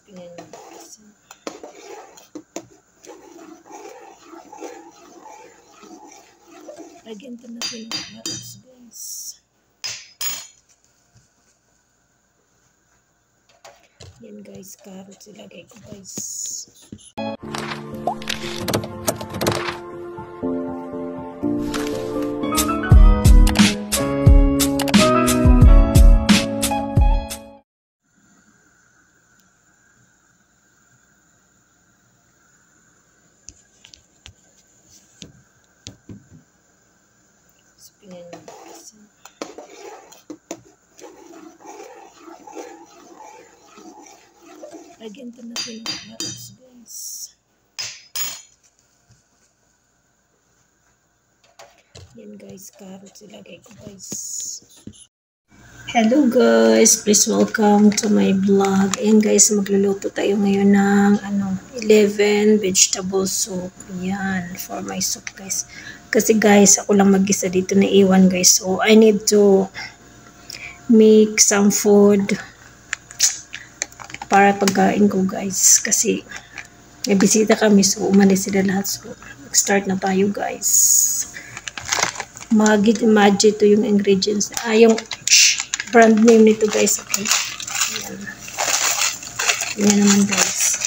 Tingnan nyo guys. Lagyan ito natin ng carrots guys. Yan guys, carrots ilagay ko guys. Tingnan nyo guys. Lagyan ito natin ng carrots guys. Yan guys, carrots ilagay ko guys. Hello guys, please welcome to my vlog. Ayan guys, magluluto tayo ngayon ng 11 vegetable soup. Yan, for my soup guys. Kasi guys, ako lang mag-isa dito na iwan guys. So, I need to make some food para pagkain ko guys. Kasi may bisita kami, so umalis sila lahat. So, start na tayo guys. Maggi to yung ingredients. Yung brand name nito guys. Okay. Ayan. Ayan naman guys.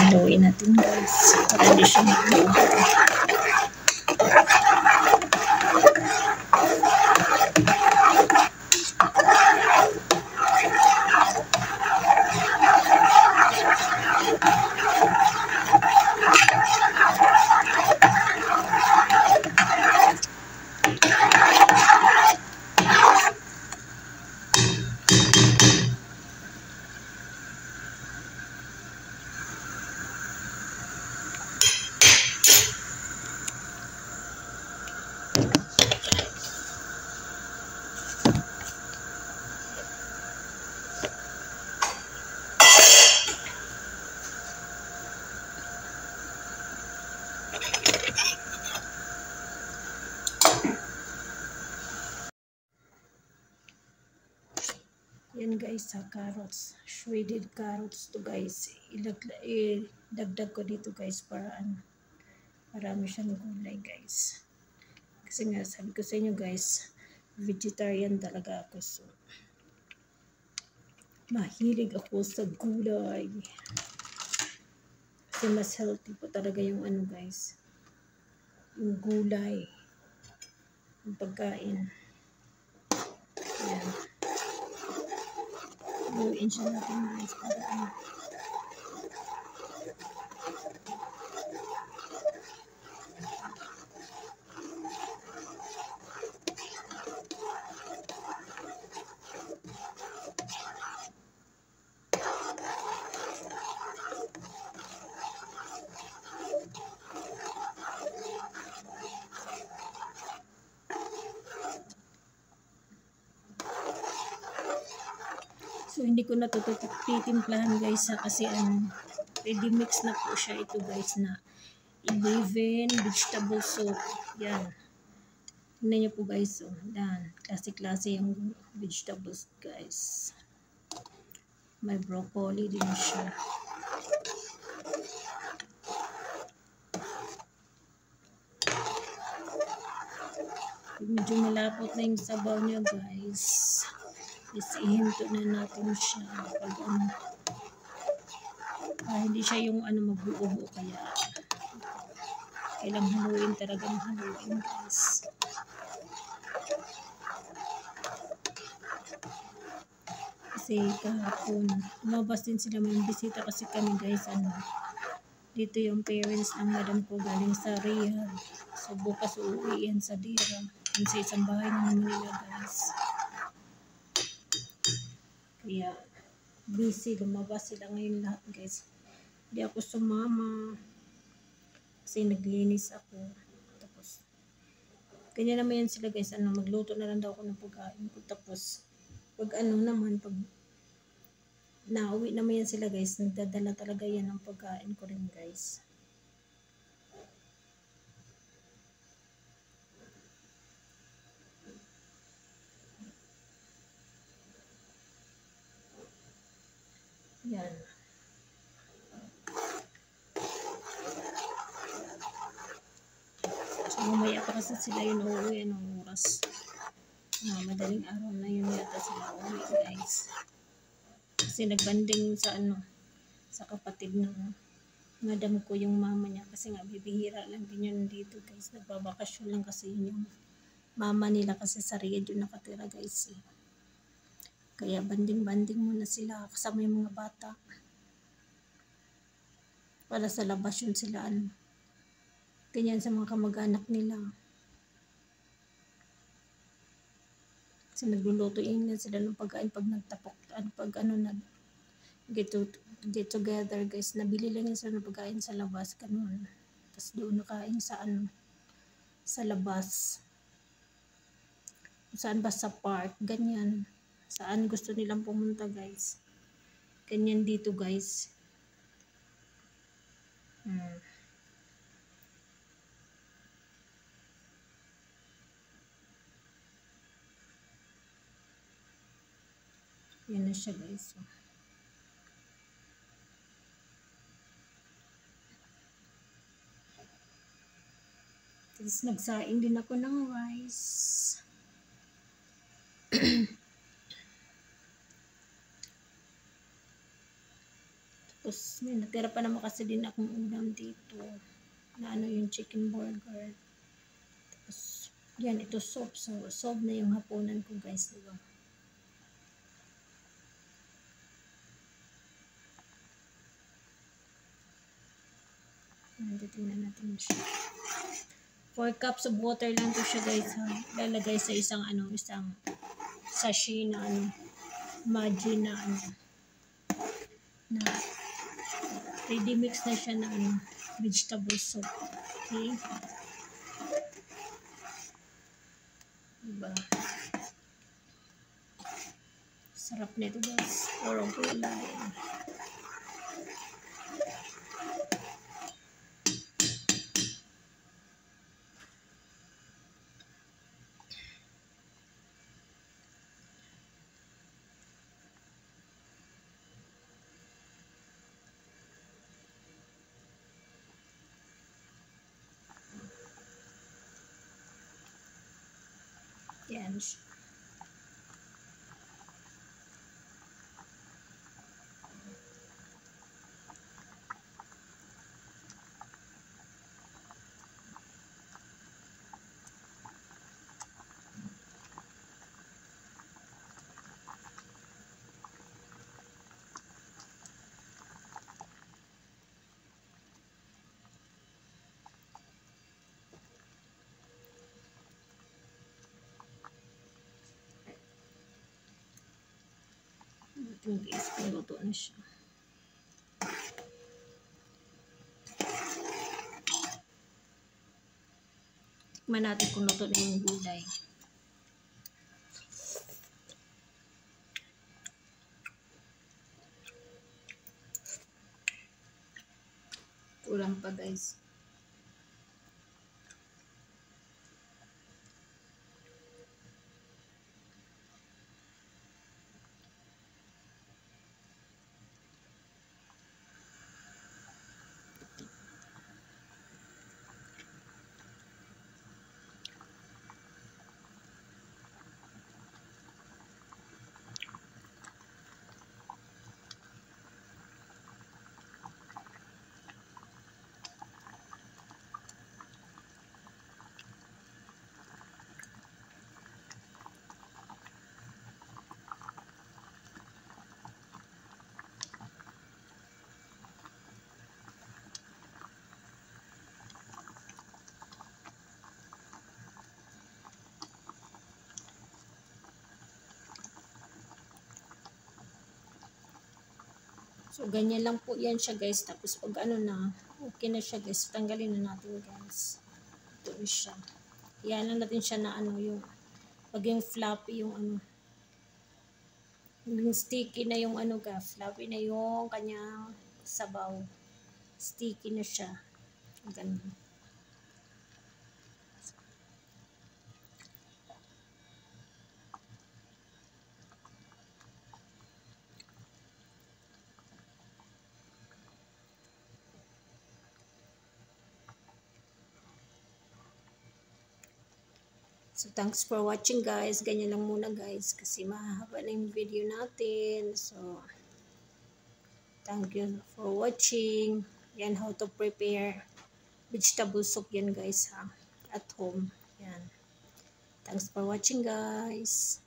Haluin natin guys para di siya magluto. Yan guys, sa carrots, shredded carrots to guys. Idagdag ko dito guys para marami siyang gulay guys. Kasi nga sabi ko sa inyo guys, vegetarian talaga ako, so mahilig ako sa gulay. Kasi mas healthy po talaga yung guys, yung gulay, yung pagkain. Yan. Haluin siya natin guys para so hindi ko na titimplahan guys kasi ready mix na po siya ito guys na 11 vegetable soup. Yan. Tingnan niyo po guys. So, yan. Klase-klase yung vegetables guys. May broccoli din siya. Medyo malapot na yung sabaw niya guys. Ihinto na natin siya pag hindi siya yung magbuo-buo, kaya kailang haluin talagang haluin guys. Kasi kahapon, lumabas din sila, may bisita kasi kami guys, dito yung parents ng madam ko galing sa Riyadh. So bukas uuwi yan sa Dira. Yan sa isang bahay na naman nila guys. Kaya busy, lumabas sila ngayon lahat guys. Hindi ako sumama kasi naglinis ako. Tapos kanya naman yan sila guys, magluto na lang daw ako ng pagkain ko. Tapos pag pag nauwi naman yan sila guys, nagdadala talaga yan ng pagkain ko rin guys. Yan. So mamaya pa kasi sila yun uuwi ng oras. Madaling araw na yun yata sila uuwi guys. Kasi nagbanding sa sa kapatid ng madam ko yung mama niya. Kasi nga bibihira lang din yun dito guys. Nagbabakasyon lang kasi yun yung mama nila kasi sa Riyadh yung nakatira guys. Kaya banding-banding muna sila kasama yung mga bata. Para sa labas yun sila ganyan sa mga kamag-anak nila. Kasi nagluluto yun sila ng pagkain pag nagtapok, pag get together guys. Nabili lang yun sila ng pagkain sa labas, ganun. Tapos doon nakain sa sa labas. Saan ba sa park, ganyan. Saan gusto nilang pumunta guys. Ganyan dito guys. Yan na siya guys. Tapos nagsaing din ako ng rice. Tapos may natira pa naman kasi din akong ulam dito. Na yung chicken burger. Tapos yan, ito soup. So soup na yung hapunan ko guys, diba? Tingnan natin siya. 4 cups of water lang to siya guys. Lalagay sa isang sachet na Maggi na na ready mix na siya na vegetable soup. Okay? Diba? Sarap nito guys. Puro gulay. Yan siya. Ito guys, paluto na siya. Tikman natin kung luto na yung gulay. Kulang pa guys. So, ganyan lang po yan siya guys. Tapos pag ano na, okay na siya guys. Tanggalin na natin guys. Ito na siya. Yan lang natin siya na ano yung maging floppy yung ano. Maging sticky na yung ano ga. Floppy na yung kanyang sabaw. Sticky na siya. Ganun. So, thanks for watching guys. Ganyan lang muna guys. Kasi mahaba na yung video natin. So, thank you for watching. Yan, how to prepare vegetable soup yan guys ha. At home. Yan. Thanks for watching guys.